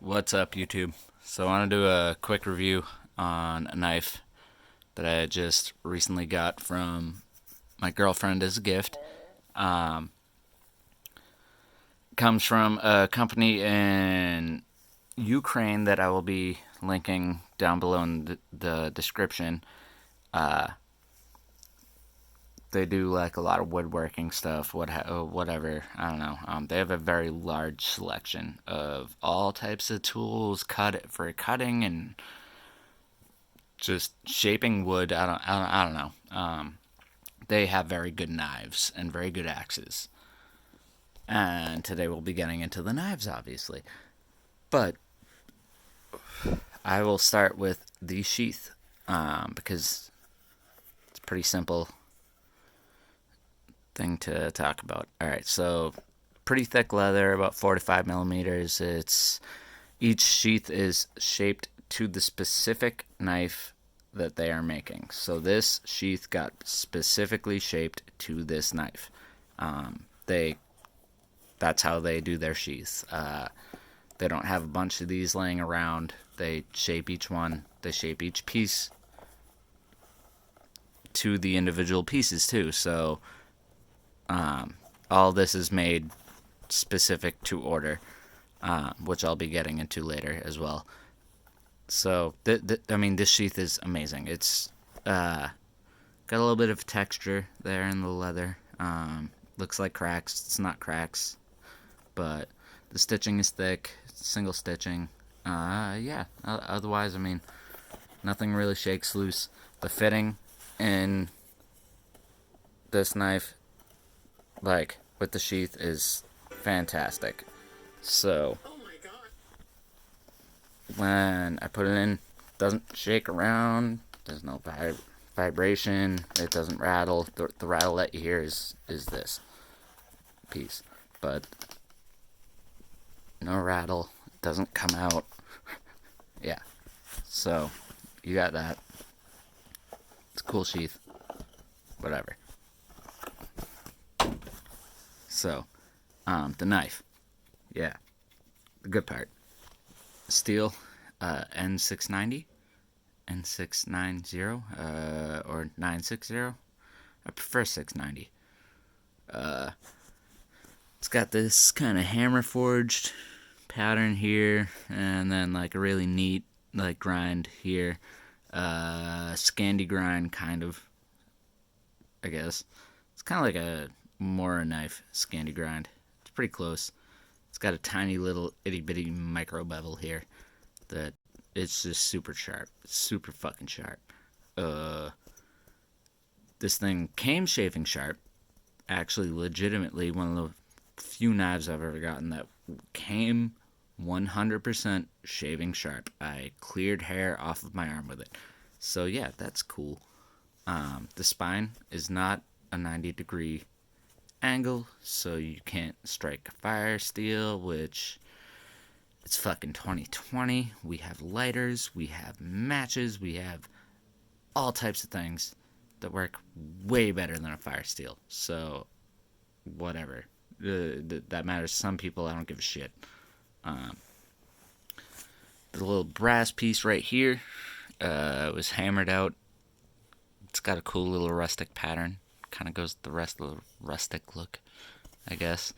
What's up, YouTube? So, I want to do a quick review on a knife that I just recently got from my girlfriend as a gift. Um, Comes from a company in Ukraine that I will be linking down below in the description. Uh, they do like a lot of woodworking stuff, whatever. I don't know. They have a very large selection of all types of tools, cut for cutting and just shaping wood. I don't know. They have very good knives and very good axes. And today we'll be getting into the knives, obviously. But I will start with the sheath because it's a pretty simple thing to talk about. All right, so pretty thick leather, about 45 millimeters. It's each sheath is shaped to the specific knife that they are making. So this sheath got specifically shaped to this knife. They That's how they do their sheaths. They don't have a bunch of these laying around. They shape each one. They shape each piece to the individual pieces too. So all this is made specific to order, which I'll be getting into later as well. So I mean, this sheath is amazing. It's got a little bit of texture there in the leather. Looks like cracks. It's not cracks, but the stitching is thick, single stitching. Yeah. Otherwise, I mean, nothing really shakes loose. The fitting in this knife, like with the sheath, is fantastic. So when I put it in, it doesn't shake around. There's no vibration. It doesn't rattle. The rattle that you hear is this piece, but no rattle. It doesn't come out. Yeah. So you got that. It's a cool sheath. Whatever. So, the knife. Yeah. The good part. Steel, N690, N690, or 960. I prefer 690. It's got this kind of hammer forged pattern here, and then like a really neat like grind here. Scandi grind, kind of, I guess. It's kind of like a Mora knife Scandi grind. It's pretty close. It's got a tiny little itty bitty micro bevel here that it's just super sharp. Super fucking sharp. Uh, this thing came shaving sharp. Actually, legitimately, one of the few knives I've ever gotten that came 100% shaving sharp. I cleared hair off of my arm with it. So, yeah, that's cool. The spine is not a 90-degree angle, so you can't strike fire steel, which it's fucking 2020. We have lighters, we have matches, we have all types of things that work way better than a fire steel. So, whatever. That matters to some people. I don't give a shit. The little brass piece right here was hammered out. It's got a cool little rustic pattern. Kind of goes with the rest of the rustic look, I guess.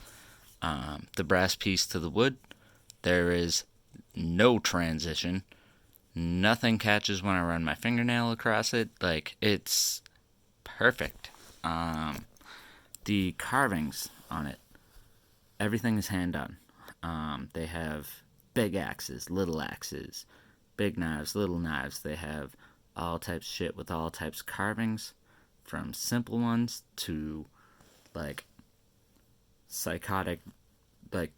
The brass piece to the wood, there is no transition. Nothing catches when I run my fingernail across it. Like, it's perfect. The carvings on it, everything is hand done. They have big axes, little axes, big knives, little knives. They have all types of shit with all types of carvings, from simple ones to like psychotic, like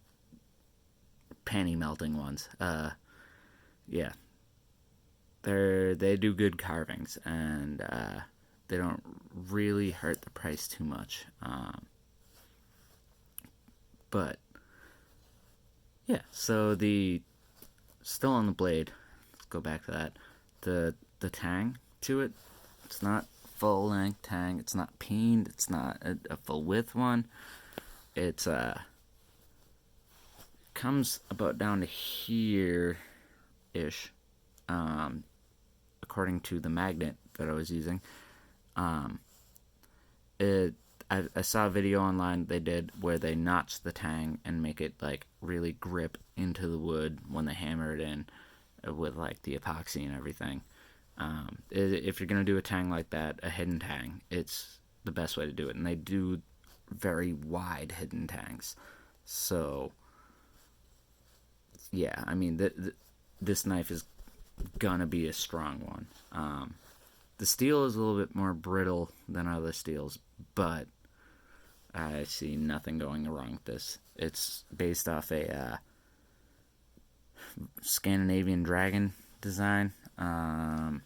panty melting ones. Yeah, they do good carvings, and they don't really hurt the price too much. But yeah, so the still on the blade. Let's go back to that. The tang to it. It's not full length tang. It's not peened. It's not a full width one. It's comes about down to here ish, um, according to the magnet that I was using. Um, it I saw a video online they did where they notch the tang and make it like really grip into the wood when they hammer it in with like the epoxy and everything. If you're gonna do a tang like that, a hidden tang, it's the best way to do it, and they do very wide hidden tangs. So yeah, I mean this knife is gonna be a strong one. The steel is a little bit more brittle than other steels, but I see nothing going wrong with this. It's based off a Scandinavian dragon design. I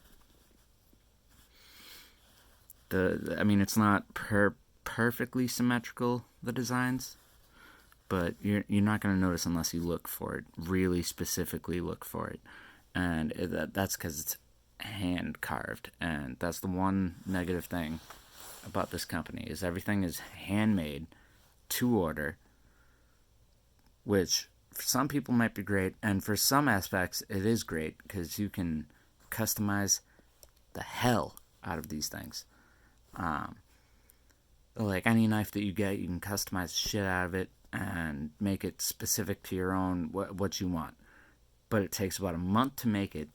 mean, it's not perfectly symmetrical, the designs, but you're not going to notice unless you look for it. Really specifically look for it, and that's because it's hand carved, and that's the one negative thing about this company is everything is handmade to order, which for some people might be great, and for some aspects it is great because you can customize the hell out of these things. Um, like any knife that you get, you can customize shit out of it and make it specific to your own what you want. But it takes about a month to make it,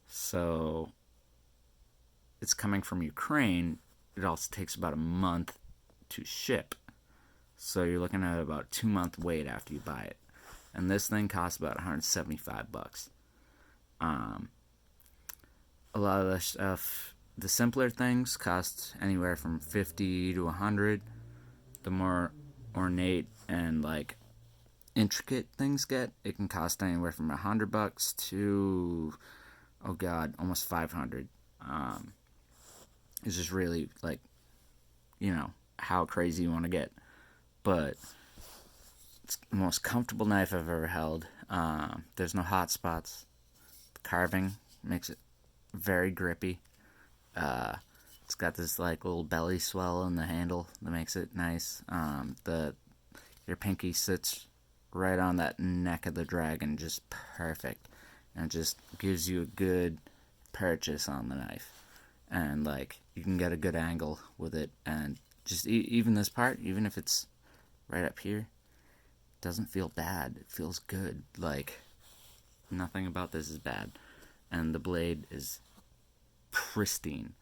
so it's coming from Ukraine. It also takes about a month to ship. So you're looking at about a 2 month wait after you buy it. And this thing costs about $175. Um, a lot of the stuff, the simpler things cost anywhere from 50 to 100. The more ornate and like intricate things get, it can cost anywhere from $100 to, oh god, almost 500. It's just really like, how crazy you want to get. But it's the most comfortable knife I've ever held. There's no hot spots. The carving makes it very grippy. It's got this like little belly swell in the handle that makes it nice. Your pinky sits right on that neck of the dragon, just perfect, and it just gives you a good purchase on the knife. And like you can get a good angle with it, and just even this part, even if it's right up here, doesn't feel bad. It feels good. Like nothing about this is bad, and the blade is pristine.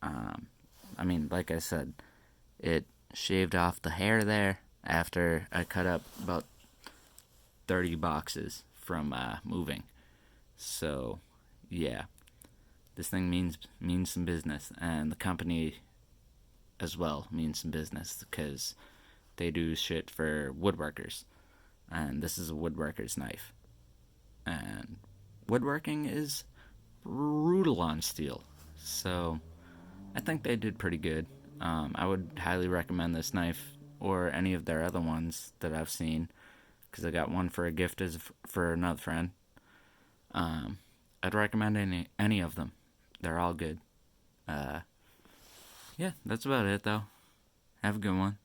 I mean, like I said, it shaved off the hair there after I cut up about 30 boxes from moving. So, yeah, this thing means some business, and the company as well means some business because they do shit for woodworkers, and this is a woodworker's knife. And woodworking is brutal on steel, so I think they did pretty good. I would highly recommend this knife or any of their other ones that I've seen because I got one for a gift for another friend. I'd recommend any of them. They're all good. Yeah, that's about it though. Have a good one.